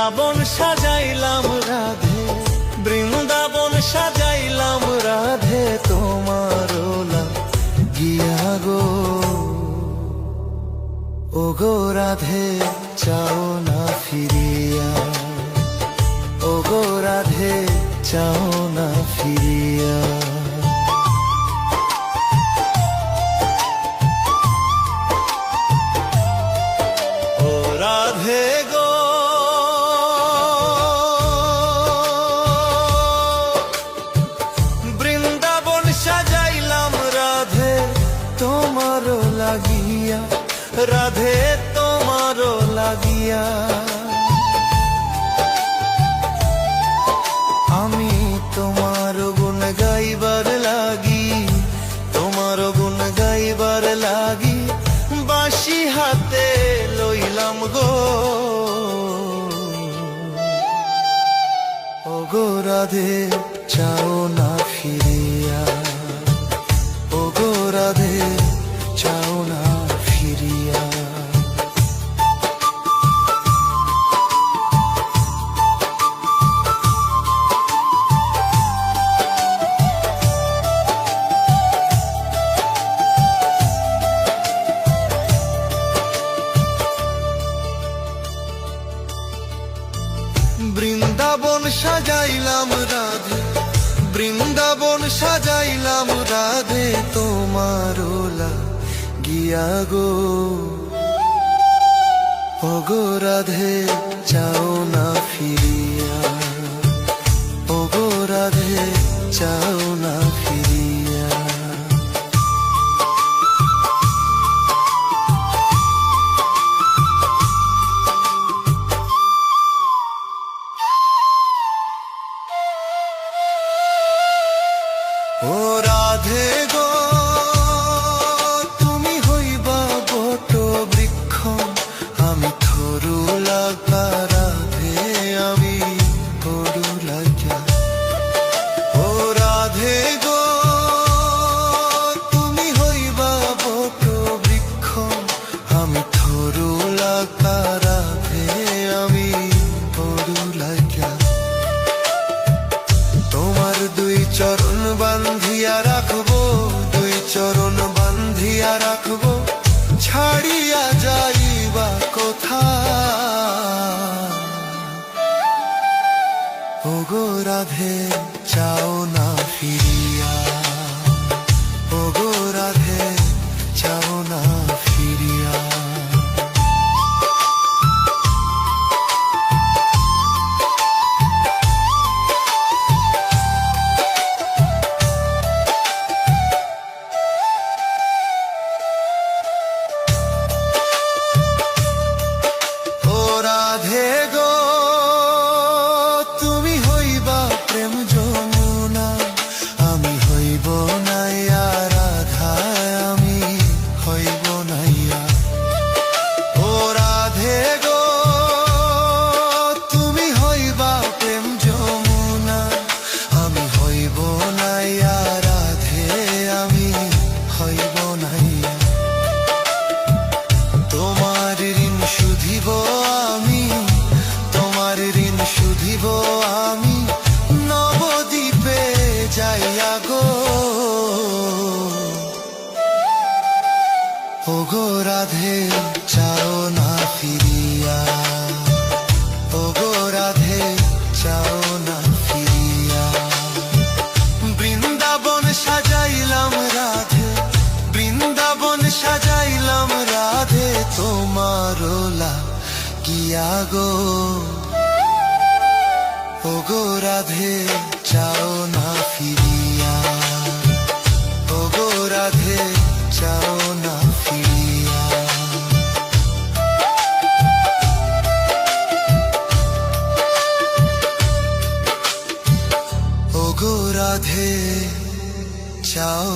বৃন্দাবন সাজাইলাম রাধে, বৃন্দাবন সাজাইলাম রাধে, তোমার লাগিয়া গো। ও গো রাধে চাও না ফিরিয়া, ও গো রাধে চাও না ফিরিয়া। ও রাধে গো বৃন্দাবন সাজাইলাম রাধে, তোমার লাগিয়া, রাধে তোমার লাগিয়া। আমি তোমার গুণ গাইবার লাগি, তোমার গুণ গাইবার লাগি, বাঁশি হাতে লইলাম গো। ও গো রাধে চাও না ফিরিয়া, ও গো রাধে চাও না ফিরিয়া। বৃন্দাবন সাজাইলাম রাধে, বৃন্দাবন সাজাইলাম রাধে, তোমার লাগিয়া গো। ও গো রাধে চাও না ফিরিয়া, ও গো রাধে চাও না ফিরিয়া। ও রাধে গো তুমি হইবা বট বৃক্ষ, আমি থরু লাগা রাধে, আমি থরু লাগা। ও রাধে গো তুমি হইবা বট বৃক্ষ, আমি থরু লাগা রাধে, আমি থরু লাগা। তোমার দুই চরণ বান্ধিয়া রাখবো, দুই চরণ বান্ধিয়া রাখবো, ছাড়িয়া যাইবা কোথা। ও গো রাধে চাও না ফিরিয়া, ও গো রাধে চাও না ফিরিয়া। রাধে গো তুমি হইবা প্রেম যমুনা, আমি হইব নাইয়া রাধা, আমি হইব নাইয়া। ও রাধে গো তুমি হইবা প্রেম যমুনা, আমি হইব নাইয়া রাধে, আমি হইব নাইয়া। তোমার ঋণ শুধিব আমি, তোমার ঋণ শুধিব আমি, নবদ্বীপে যাইয়া গো। ও গো রাধে চাও না ফিরিয়া, ও গো রাধে চাও না ফিরিয়া। বৃন্দাবন সাজাইলাম রাধে, বৃন্দাবন সাজাইলাম রাধে, তোমার লাগিয়া গো। ও গো রাধে চাও না ফিরিয়া, ও গো রাধে চাও না ফিরিয়া। ও গো রাধে চাও